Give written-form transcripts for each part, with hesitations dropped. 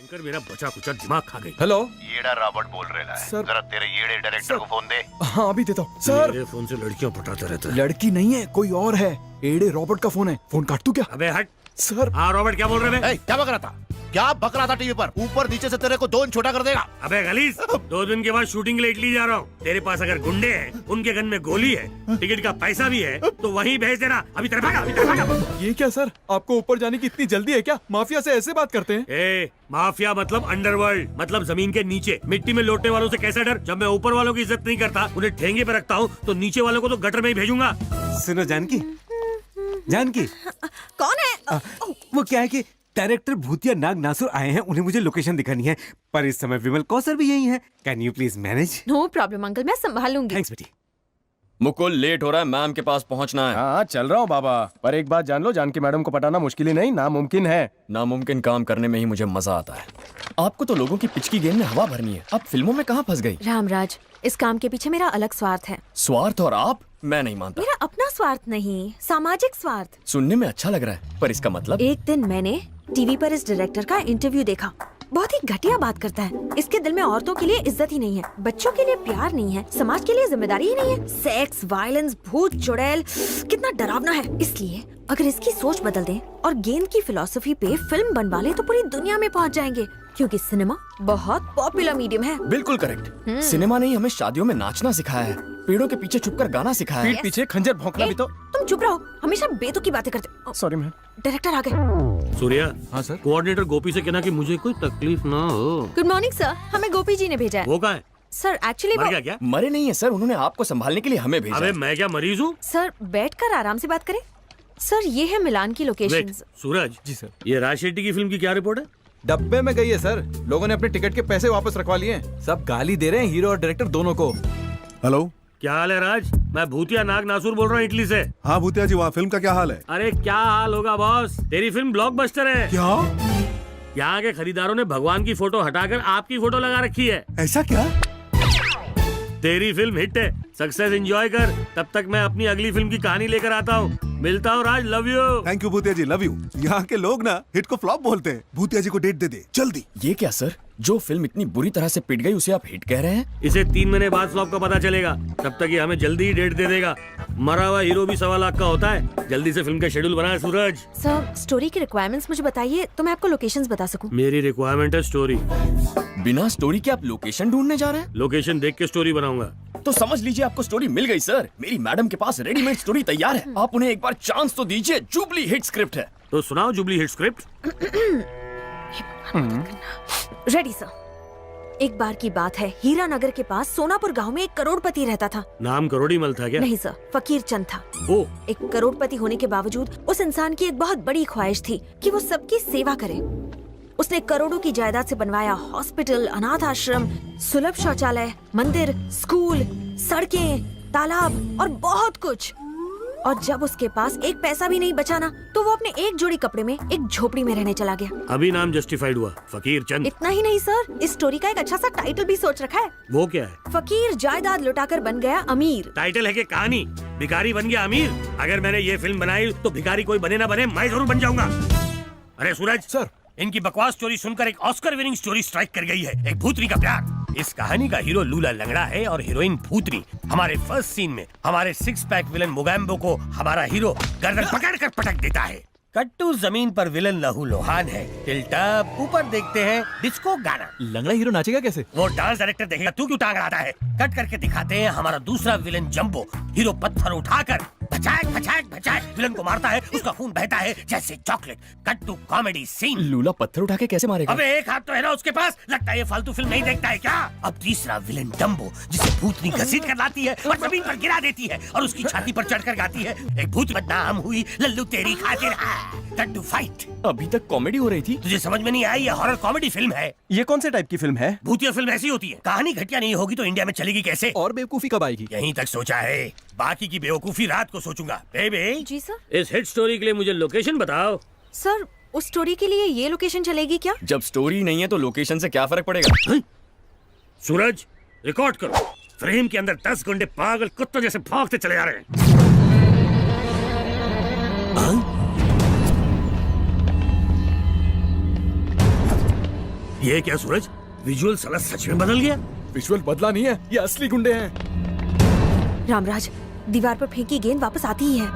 कर मेरा बचा कुचा दिमाग खा गई। हेलो येड़ा रॉबर्ट बोल रहा है। सर। जरा तेरे येड़े डायरेक्टर को फोन दे। हाँ अभी देता हूँ सर। मेरे फोन से लड़कियां पटाते रहते हैं। लड़की नहीं है, कोई और है। एडे रॉबर्ट का फोन है, फोन काट तू क्या? अबे हट। सर हाँ रॉबर्ट, क्या बोल रहे हैं? क्या बक रहा था? क्या बक रहा था टीवी पर? ऊपर नीचे से तेरे को दोन छोटा कर देगा। अबे गलीस, 2 दिन के बाद शूटिंग के लिए इटली जा रहा हूँ। तेरे पास अगर गुंडे हैं, उनके गन में गोली है, टिकट का पैसा भी है, तो वहीं भेज देना। अभी तेरे भागा, अभी तेरे भागा। ये क्या सर, आपको ऊपर जाने की इतनी जल्दी है क्या? माफिया से ऐसे बात करते हैं? ए, माफिया मतलब अंडरवर्ल्ड, मतलब जमीन के नीचे मिट्टी में लौटने वालों से कैसा डर। जब मैं ऊपर वालों की इज्जत नहीं करता, उन्हें ठेंगे पे रखता हूँ, तो नीचे वालों को तो गटर में ही भेजूंगा। सुनो जानकी, जानकी कौन है? वो क्या है कि डायरेक्टर भूतिया नाग नासुर आए हैं, उन्हें मुझे लोकेशन दिखानी है, पर इस समय विमल कौसर भी यही है। Can you please manage? No problem uncle, मैं संभाल लूंगी। थैंक्स बेटी। मुकुल लेट हो रहा है, मैम के पास पहुंचना है। हाँ चल रहा हूँ बाबा, पर एक बात जान लो, जानकी मैडम को पटाना मुश्किल ही नहीं, नामुमकिन है। नामुमकिन काम करने में ही मुझे मजा आता है। आपको तो लोगों की पिचकी गेंद में हवा भरनी है, आप फिल्मों में कहाँ फंस गई? रामराज, इस काम के पीछे मेरा अलग स्वार्थ है। स्वार्थ? और आप? मैं नहीं मानता। मेरा अपना स्वार्थ नहीं, सामाजिक स्वार्थ। सुनने में अच्छा लग रहा है, पर इसका मतलब? एक दिन मैंने टीवी पर इस डायरेक्टर का इंटरव्यू देखा। बहुत ही घटिया बात करता है। इसके दिल में औरतों के लिए इज्जत ही नहीं है, बच्चों के लिए प्यार नहीं है, समाज के लिए जिम्मेदारी ही नहीं है। सेक्स, वायलेंस, भूत चुड़ैल, कितना डरावना है। इसलिए अगर इसकी सोच बदल दें और गेंद की फिलॉसफी पे फिल्म बनवा ले तो पूरी दुनिया में पहुंच जाएंगे, क्योंकि सिनेमा बहुत पॉपुलर मीडियम है। बिल्कुल करेक्ट। सिनेमा ने ही हमें शादियों में नाचना सिखाया है, पेड़ों के पीछे छुपकर गाना सिखाया है। पीठ पीछे खंजर भौंकना भी तो। तुम चुप रहो, हमेशा बेतुकी बातें करते। Sorry ma'am. डायरेक्टर आ गए। सूर्या। हाँ सर। कोऑर्डिनेटर गोपी से कहना कि मुझे कोई तकलीफ ना हो। गुड मॉर्निंग सर, हमें गोपी जी ने भेजा है। वो कहाँ है? सर एक्चुअली मर गया क्या? मरे नहीं है सर, उन्होंने आपको संभालने के लिए हमें भेजा अबे है। मैं क्या मरीज हूँ? सर बैठकर आराम से बात करें। सर ये है मिलान की वेट, लोकेशन। सूरज जी सर। ये राज शेट्टी की फिल्म की क्या रिपोर्ट है? डब्बे में गई है सर, लोगों ने अपने टिकट के पैसे वापस रखवा लिए हैं। सब गाली दे रहे हैं हीरो और डायरेक्टर दोनों को। हेलो। क्या हाल है राज? मैं भूतिया नाग नासुर बोल रहा हूँ इटली से। हाँ भूतिया जी, वहाँ फिल्म का क्या हाल है? अरे क्या हाल होगा बॉस, तेरी फिल्म ब्लॉकबस्टर है। क्या? यहाँ के खरीदारों ने भगवान की फोटो हटाकर आपकी फोटो लगा रखी है। ऐसा क्या? तेरी फिल्म हिट है, सक्सेस एंजॉय कर। तब तक मैं अपनी अगली फिल्म की कहानी लेकर आता हूँ। मिलता हूँ राज, लव यू। थैंक यू भूतिया जी, लव यू। यहाँ के लोग ना हिट को फ्लॉप बोलते हैं। भूतिया जी को डेट दे दे जल्दी। ये क्या सर, जो फिल्म इतनी बुरी तरह से पिट गई उसे आप हिट कह रहे हैं? इसे 3 महीने बाद फ्लॉप का पता चलेगा, तब तक ये हमें जल्दी ही डेट दे देगा। मरा हुआ हीरो भी 1.25 लाख का होता है। जल्दी से फिल्म का शेड्यूल बनाए सूरज। सर स्टोरी की रिक्वायरमेंट्स मुझे बताइए तो मैं आपको लोकेशंस बता सकूं। मेरी रिक्वायरमेंट है स्टोरी। बिना स्टोरी के आप लोकेशन ढूंढने जा रहे हैं? लोकेशन देख के स्टोरी बनाऊंगा। तो समझ लीजिए आपको स्टोरी मिल गई सर। मेरी मैडम के पास रेडीमेड स्टोरी तैयार है, आप उन्हें एक बार चांस तो दीजिए। जुबली हिट स्क्रिप्ट है। तो सुनाओ jubilee hit script. Ready sir. एक बार की बात है, हीरा नगर के पास सोनापुर गांव में एक करोड़पति रहता था। नाम करोड़ीमल था क्या? नहीं सर, फकीर चंद था। ओ, एक करोड़पति होने के बावजूद उस इंसान की एक बहुत बड़ी ख्वाहिश थी कि वो सबकी सेवा करे। उसने करोड़ों की जायदाद से बनवाया हॉस्पिटल, अनाथ आश्रम, सुलभ शौचालय, मंदिर, स्कूल, सड़कें, तालाब और बहुत कुछ। और जब उसके पास एक पैसा भी नहीं बचा ना, तो वो अपने एक जोड़ी कपड़े में एक झोपड़ी में रहने चला गया। अभी नाम जस्टिफाइड हुआ, फकीर चंद। इतना ही नहीं सर, इस स्टोरी का एक अच्छा सा टाइटल भी सोच रखा है। वो क्या है? फकीर जायदाद लुटाकर बन गया अमीर। टाइटल है कि कहानी भिखारी बन गया अमीर? अगर मैंने ये फिल्म बनाई तो भिखारी कोई बने ना बने, मैं जरूर बन जाऊंगा। अरे सूरज सर। इनकी बकवास स्टोरी सुनकर एक ऑस्कर विनिंग स्टोरी स्ट्राइक कर गई है, एक भूतनी का प्यार। इस कहानी का हीरो लूला लंगड़ा है और हीरोइन भूतनी। हमारे फर्स्ट सीन में हमारे 6 पैक विलन मोगैम्बो को हमारा हीरो गर्दन पकड़कर पटक देता है। कट्टू जमीन पर विलन लहू लोहान है। टिल्टअप ऊपर देखते हैं डिस्को गाना। लंगड़ा हीरो नाचेगा कैसे? वो डांस डायरेक्टर देखेगा, तू क्यों टांग रहा है। कट करके दिखाते हैं हमारा दूसरा विलन जंबो। हीरो पत्थर उठाकर भचाक भचाक भचाक विलन को मारता है, उसका खून बहता है जैसे chocolate. Cut to comedy scene. लूला पत्थर उठा के कैसे मारेगा? अबे एक हाथ तो है ना उसके पास, लगता है ये फालतू फिल्म नहीं देखता है क्या। अब तीसरा विलन डम्बो, जिसे भूतनी घसीट कर लाती है और जमीन पर गिरा देती है और उसकी छाती पर चढ़कर गाती है, एक भूत बदनाम हुई लल्लू तेरी खातिर। Cut to fight. अभी तक कॉमेडी हो रही थी। तुझे समझ में नहीं आई, ये हॉरर कॉमेडी फिल्म है। ये कौन से टाइप की फिल्म है? भूतिया फिल्म ऐसी होती है, कहानी घटिया नहीं होगी तो इंडिया में चलेगी कैसे। और बेवकूफी कब आएगी? यहीं तक सोचा है, बाकी की बेवकूफी रात को सोचूंगा। बेबी जी सर। इस हिट स्टोरी के लिए मुझे लोकेशन बताओ। सर उस स्टोरी के लिए ये लोकेशन चलेगी क्या? जब स्टोरी नहीं है तो लोकेशन से क्या फर्क पड़ेगा? सूरज रिकॉर्ड करो। फ्रेम के अंदर 10 गुंडे पागल कुत्तों जैसे भागते चले जा रहे हैं। ये क्या सूरज, विजुअल साला सच में बदल गया? विजुअल बदला नहीं है, ये असली गुंडे हैं। रामराज, दीवार पर फेंकी गेंद वापस आती ही है।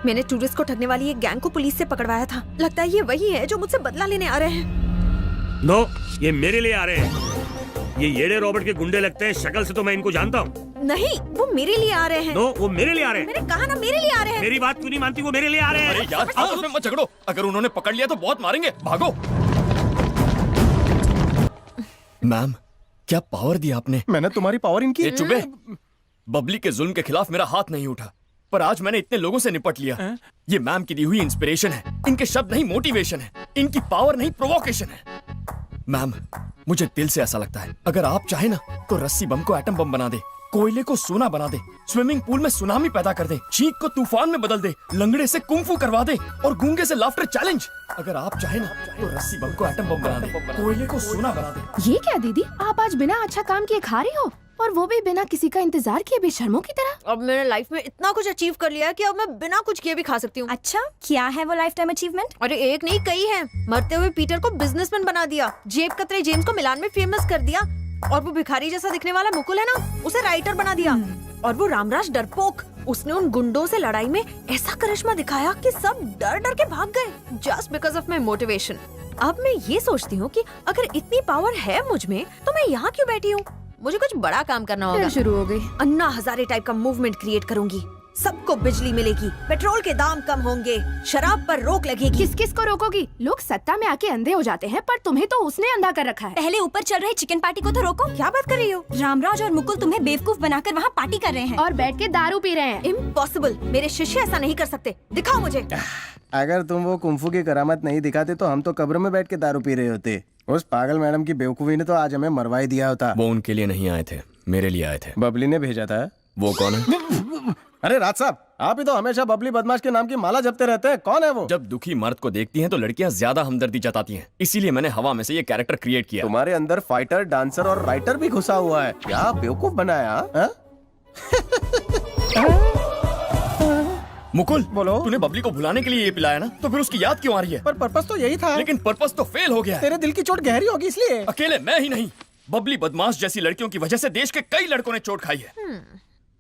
मैंने टूरिस्ट को ठगने वाली एक गैंग को पुलिस से पकड़वाया था। लगता है ये वही है जो मुझसे बदला लेने आ रहे हैं। नो, ये मेरे लिए आ रहे हैं। ये येड़े रॉबर्ट के गुंडे लगते हैं, शक्ल से तो मैं इनको जानता हूँ। नहीं, वो मेरे लिए आ रहे हैं। नो, वो मेरे लिए आ रहे हैं। मैंने कहा ना मेरे लिए आ रहे हैं। मेरी बात क्यों नहीं मानती? वो मेरे लिए आ रहे हैं। अरे यार, आपस में मत झगड़ो। अगर उन्होंने पकड़ लिया तो बहुत मारेंगे। भागो। मैम, क्या पावर दिया आपने? मैंने तुम्हारी पावर इनकी। ये चुप है। बबली के जुल्म के खिलाफ मेरा हाथ नहीं उठा, पर आज मैंने इतने लोगों से निपट लिया। ये मैम की दी हुई इंस्पिरेशन है। इनके शब्द नहीं मोटिवेशन है, इनकी पावर नहीं प्रोवोकेशन है। मैम, मुझे दिल से ऐसा लगता है, अगर आप चाहे ना तो रस्सी बम को एटम बम बना दे, कोयले को सोना बना दे, स्विमिंग पूल में सुनामी पैदा कर दे, चीख को तूफान में बदल दे, लंगड़े से कुंफू करवा दे और गूंगे से लाफ्टर चैलेंज। अगर आप चाहे ना तो रस्सी बम को एटम बम बना दे, कोयले को सोना बना दे। ये क्या दीदी, आप आज बिना अच्छा काम किए खा रही हो, और वो भी बिना किसी का इंतजार किए बेशर्मों की तरह। अब मैंने लाइफ में इतना कुछ अचीव कर लिया है कि अब मैं बिना कुछ किए भी खा सकती हूँ। अच्छा, क्या है वो लाइफ टाइम अचीवमेंट? अरे एक नहीं कई हैं। मरते हुए पीटर को बिजनेसमैन बना दिया, जेब कतरे जेम्स को मिलान में फेमस कर दिया, और वो भिखारी जैसा दिखने वाला मुकुल है ना, उसे राइटर बना दिया। और वो रामराज डरपोक, उसने उन गुंडों से लड़ाई में ऐसा करिश्मा दिखाया कि सब डर डर के भाग गए, just because of my motivation. अब मैं ये सोचती हूँ कि अगर इतनी पावर है मुझ में तो मैं यहाँ क्यों बैठी हूँ? मुझे कुछ बड़ा काम करना होगा। शुरू हो गई। अन्ना हजारे टाइप का मूवमेंट क्रिएट करूंगी। सबको बिजली मिलेगी, पेट्रोल के दाम कम होंगे, शराब पर रोक लगेगी। किस किस को रोकोगी? लोग सत्ता में आके अंधे हो जाते हैं, पर तुम्हें तो उसने अंधा कर रखा है। पहले ऊपर चल रही चिकन पार्टी को तो रोको। क्या बात कर रही हो? रामराज और मुकुल तुम्हें बेवकूफ बनाकर वहाँ पार्टी कर रहे हैं और बैठ के दारू पी रहे हैं। इम्पॉसिबल, मेरे शिष्य ऐसा नहीं कर सकते। दिखाओ मुझे। अगर तुम वो कुंफू की करामत नहीं दिखाते तो हम तो कब्र में बैठ के दारू पी रहे होते। उस पागल मैडम की बेवकूफी ने तो आज हमें मरवा ही दिया होता। वो उनके लिए नहीं आए थे, मेरे लिए आए थे। बबली ने भेजा था। वो कौन है? अरे राज साहब, आप ही तो हमेशा बबली बदमाश के नाम की माला जपते रहते हैं। कौन है वो? जब दुखी मर्द को देखती हैं तो लड़कियां ज्यादा हमदर्दी जताती हैं, इसीलिए मैंने हवा में से ये कैरेक्टर क्रिएट किया। तुम्हारे अंदर फाइटर, डांसर और राइटर भी घुसा हुआ है। क्या बेवकूफ बनाया? मुकुल, बोलो। तूने बबली को भुलाने के लिए ये पिलाया ना, तो फिर उसकी याद क्यों आ रही है? पर पर्पस तो यही था। लेकिन पर्पस तो फेल हो गया है। तेरे दिल की चोट गहरी होगी इसलिए। अकेले मैं ही नहीं, बबली बदमाश जैसी लड़कियों की वजह से देश के कई लड़कों ने चोट खाई है।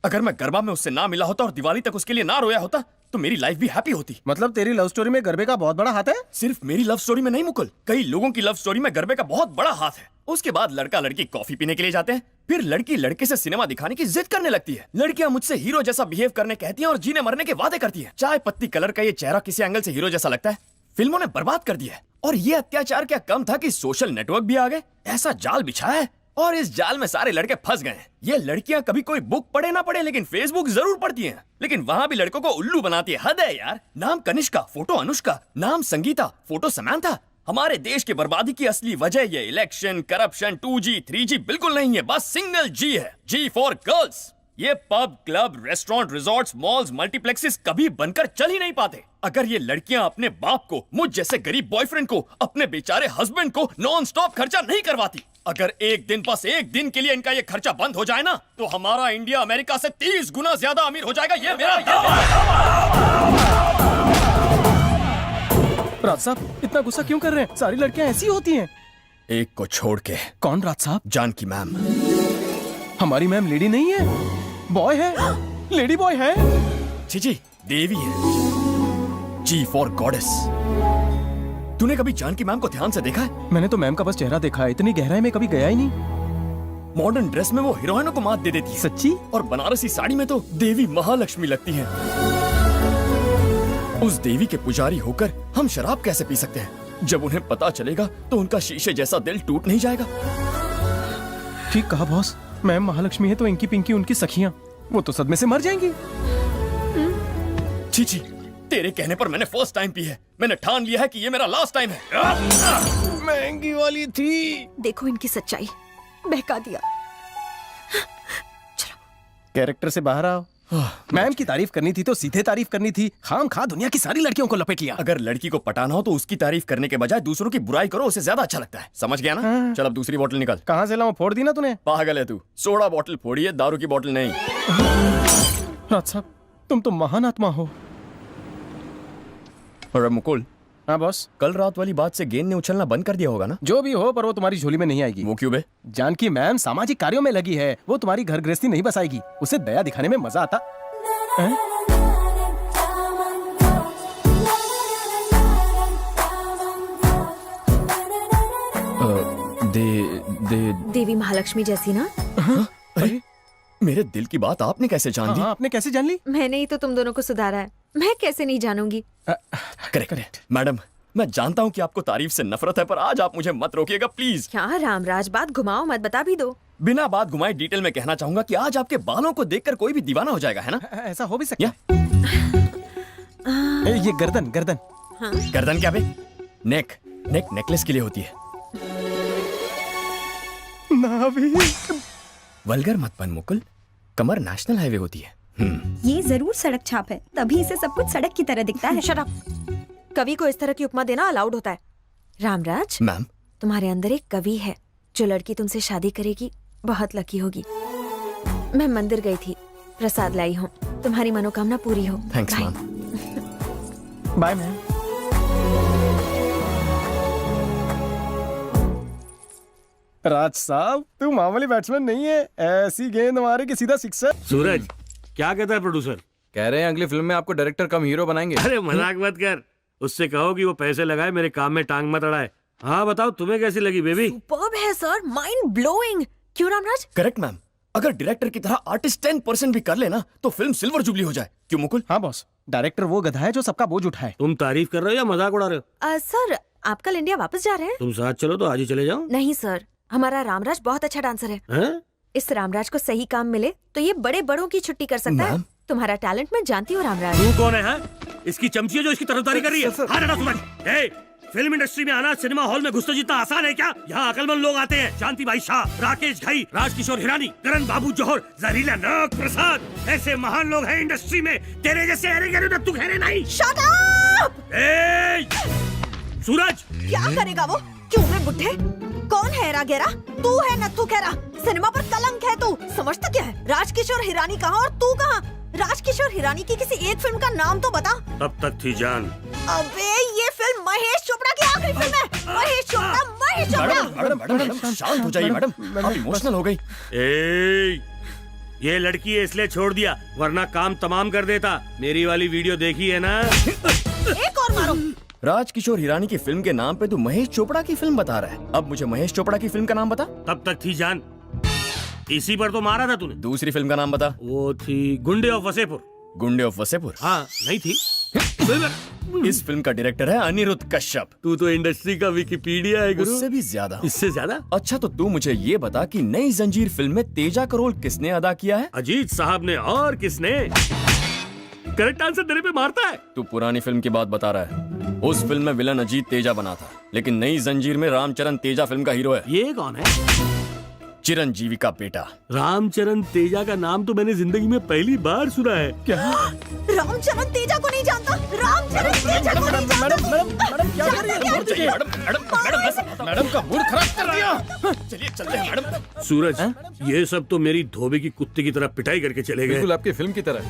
अगर मैं गरबा में उससे ना मिला होता और दिवाली तक उसके लिए ना रोया होता तो मेरी लाइफ भी हैप्पी होती। मतलब तेरी लव स्टोरी में गरबे का बहुत बड़ा हाथ है? सिर्फ मेरी लव स्टोरी में नहीं मुकुल, कई लोगों की लव स्टोरी में गरबे का बहुत बड़ा हाथ है। उसके बाद लड़का लड़की कॉफी पीने के लिए जाते हैं, फिर लड़की लड़के से सिनेमा दिखाने की जिद करने लगती है। लड़कियां मुझसे हीरो जैसा बिहेव करने कहती हैं और जीने मरने के वादे करती है। चाय पत्ती कलर का ये चेहरा किसी एंगल से हीरो जैसा लगता है, फिल्मों ने बर्बाद कर दिया है। और ये अत्याचार क्या कम था कि सोशल नेटवर्क भी आ गए, ऐसा जाल बिछाया है और इस जाल में सारे लड़के फंस गए हैं। ये लड़कियां कभी कोई बुक पढ़े ना पढ़े लेकिन फेसबुक जरूर पढ़ती हैं, लेकिन वहां भी लड़कों को उल्लू बनाती है। हद है यार। नाम कनिष्का, फोटो अनुष्का, नाम संगीता, फोटो समांथा। हमारे देश की बर्बादी की असली वजह ये इलेक्शन, करप्शन, 2G, 3G बिल्कुल नहीं है, बस सिंगल G है। G for girls. ये pub, club, restaurant, resorts, malls, multiplexes कभी बनकर चल ही नहीं पाते अगर ये लड़कियां अपने बाप को, मुझ जैसे गरीब बॉयफ्रेंड को, अपने बेचारे हस्बैंड को नॉन स्टॉप खर्चा नहीं करवाती। अगर एक दिन, बस एक दिन के लिए इनका ये खर्चा बंद हो जाए ना, तो हमारा इंडिया अमेरिका से 30 गुना ज्यादा अमीर हो जाएगा। ये मेरा राज साहब, इतना गुस्सा क्यों कर रहे हैं? सारी लड़कियां ऐसी होती हैं। एक को छोड़ के। कौन राज साहब? जानकी मैम। हमारी मैम लेडी नहीं है, बॉय है, लेडी बॉय है। जी देवी है। G for goddess. तूने कभी जानकी मैम को ध्यान से देखा है? मैंने तो मैम का बस चेहरा देखा है, इतनी गहराई में कभी गया ही नहीं। मॉडर्न ड्रेस में वो हीरोइनों को मात दे देती है। सच्ची? और बनारसी साड़ी में तो देवी महालक्ष्मी लगती है। उस देवी के पुजारी होकर हम शराब कैसे पी सकते हैं? जब उन्हें पता चलेगा तो उनका शीशे जैसा दिल टूट नहीं जाएगा? ठीक कहा बॉस। मैम महालक्ष्मी है तो इंकी पिंकी उनकी सखियां, वो तो सदमे से मर जाएंगी। छी, तेरे कहने पर मैंने फर्स्ट टाइम पी है। मैंने ठान लिया है कि ये मेरा लास्ट टाइम है। महंगी वाली थी। देखो इनकी सच्चाई, बहका दिया। कैरेक्टर से बाहर आओ। मैम की तारीफ करनी थी तो सीधे तारीफ करनी थी, खाम खा दुनिया की सारी लड़कियों को लपेट लिया। अगर लड़की को पटाना हो तो उसकी तारीफ करने के बजाय दूसरों की बुराई करो, उसे ज्यादा अच्छा लगता है। समझ गया ना? हाँ। चल अब दूसरी बोतल निकल। कहाँ से लाऊं? फोड़ दी ना तूने। पागल है तू, सोडा बोतल फोड़ी है, दारू की बोतल नहीं। राज साहब, तुम तो महान आत्मा हो। और अब मुकुल, हाँ बॉस। कल रात वाली बात से गेंद ने उछलना बंद कर दिया होगा ना? जो भी हो, पर वो तुम्हारी झोली में नहीं आएगी। वो क्यों बे? जानकी मैम सामाजिक कार्यों में लगी है, वो तुम्हारी घर गृहस्थी नहीं बसाएगी। उसे दया दिखाने में मजा आता है? देवी महालक्ष्मी जैसी ना। अरे मेरे दिल की बात आपने कैसे जान ली? आपने कैसे जान ली? मैंने ही तो तुम दोनों को सुधारा है, मैं कैसे नहीं जानूंगी। करेक्ट मैडम, मैं जानता हूँ कि आपको तारीफ से नफरत है, पर आज आप मुझे मत रोकिएगा प्लीज। क्या रामराज, बात घुमाओ मत, बता भी दो। बिना बात घुमाए डिटेल में कहना चाहूंगा कि आज आपके बालों को देखकर कोई भी दीवाना हो जाएगा, है ना? ऐसा हो भी सकता या? है। ये गर्दन गर्दन। गर्दन क्या बे? नेक नेकलेस के लिए होती है। वल्गर मत बन मुकुल, कमर नेशनल हाईवे होती है। ये जरूर सड़क छाप है, तभी इसे सब कुछ सड़क की तरह दिखता है। Shut up. कवि को इस तरह की उपमा देना अलाउड होता है। रामराज, मैम, तुम्हारे अंदर एक कवि है। जो लड़की तुमसे शादी करेगी बहुत लकी होगी। मैं मंदिर गई थी, प्रसाद लाई हूँ। तुम्हारी मनोकामना पूरी हो। Thanks Bye. Ma'am. Bye ma'am. Raj साहब, तू मामूली बैट्समैन नहीं है, ऐसी गेंद मारे कि सीधा सिक्सर। सूरज, क्या कहता है प्रोड्यूसर? कह रहे हैं अगली फिल्म में आपको डायरेक्टर कम हीरो बनाएंगे। अरे मजाक मत कर, उससे कहो कि वो पैसे लगाए, मेरे काम में टांग मत अड़ाए। हाँ बताओ, तुम्हें कैसी लगी बेबी? सुपर्ब है सर, माइंड ब्लोइंग। क्यों रामराज? करेक्ट मैम, अगर डायरेक्टर की तरह आर्टिस्ट 10% भी कर लेना तो फिल्म सिल्वर जुबली हो जाए। क्यों मुकुल? हाँ बॉस, डायरेक्टर वो गधा है जो सबका बोझ उठाए। तुम तारीफ कर रहे हो या मजाक उड़ा रहे हो? सर, आप कल इंडिया वापस जा रहे हैं? तुम साथ चलो तो आज ही चले जाओ। नहीं सर, हमारा रामराज बहुत अच्छा डांसर है। हैं? इस रामराज को सही काम मिले तो ये बड़े बड़ों की छुट्टी कर सकता है। मैम? तुम्हारा टैलेंट मैं जानती हूँ रामराज। तू कौन है? इसकी चमची है जो इसकी तरफदारी कर रही है? हाँ ना सूरज, ए, फिल्म इंडस्ट्री में आना सिनेमा हॉल में घुसना जितना आसान है क्या? यहाँ अकलमंद लोग आते हैं। शांति भाई शाह, राकेश घई, राजकिशोर हिरानी, करण बाबू जौहर, जहरीला नाग प्रसाद, ऐसे महान लोग हैं इंडस्ट्री में। तेरे जैसे तू खैरे नहीं। Shut up! सूरज, क्या करेगा वो? क्यों है बुढ़े? कौन है रागेरा? तू है नत्थु खेरा। सिनेमा पर कलंक है तू। समझता क्या है? राजकिशोर हिरानी कहाँ और तू कहाँ? राजकिशोर हिरानी की किसी एक फिल्म का नाम तो बता। तब तक थी जान। अबे ये फिल्म महेश चोपड़ा की आखिरी फिल्म है। महेश चोपड़ा। मैडम शांत हो जाइए मैडम, आप इमोशनल हो गई। ये लड़की है इसलिए छोड़ दिया, वरना काम तमाम कर देता। मेरी वाली वीडियो देखी है ना? एक और मारो। राजकिशोर हिरानी की फिल्म के नाम पे तू महेश चोपड़ा की फिल्म बता रहा है। अब मुझे महेश चोपड़ा की फिल्म का नाम बता। तब तक थी जान, इसी पर तो मारा था तूने। दूसरी फिल्म का नाम बता। वो थी गुंडे ऑफ वसेपुर। गुंडे ऑफ वसेपुर? हाँ, नहीं थी। इस फिल्म का डायरेक्टर है अनिरुद्ध कश्यप। तू तो इंडस्ट्री का विकिपीडिया है गुरु। उससे भी ज्यादा। इससे ज्यादा? अच्छा तो तू मुझे ये बता कि नई जंजीर फिल्म में तेजा का रोल किसने अदा किया है? अजीत साहब ने। और किसने? करेक्ट आंसर तेरे पे मारता है। तू पुरानी फिल्म की बात बता रहा है। उस फिल्म में विलन अजीत तेजा बना था, लेकिन नई जंजीर में रामचरण तेजा फिल्म का हीरो है। ये कौन है? चिरंजीवी का बेटा। रामचरण तेजा का नाम तो मैंने जिंदगी में पहली बार सुना है। क्या? रामचरण तेजा को नहीं जानता? रामचरण तेजा को नहीं जानता? मैडम क्या कर रही है? मैडम का मूड खराब कर दिया। चलिए चलते हैं मैडम। सूरज, ये सब तो मेरी धोबी की कुत्ते की तरह पिटाई करके चले गए। बिल्कुल आपकी फिल्म की तरह।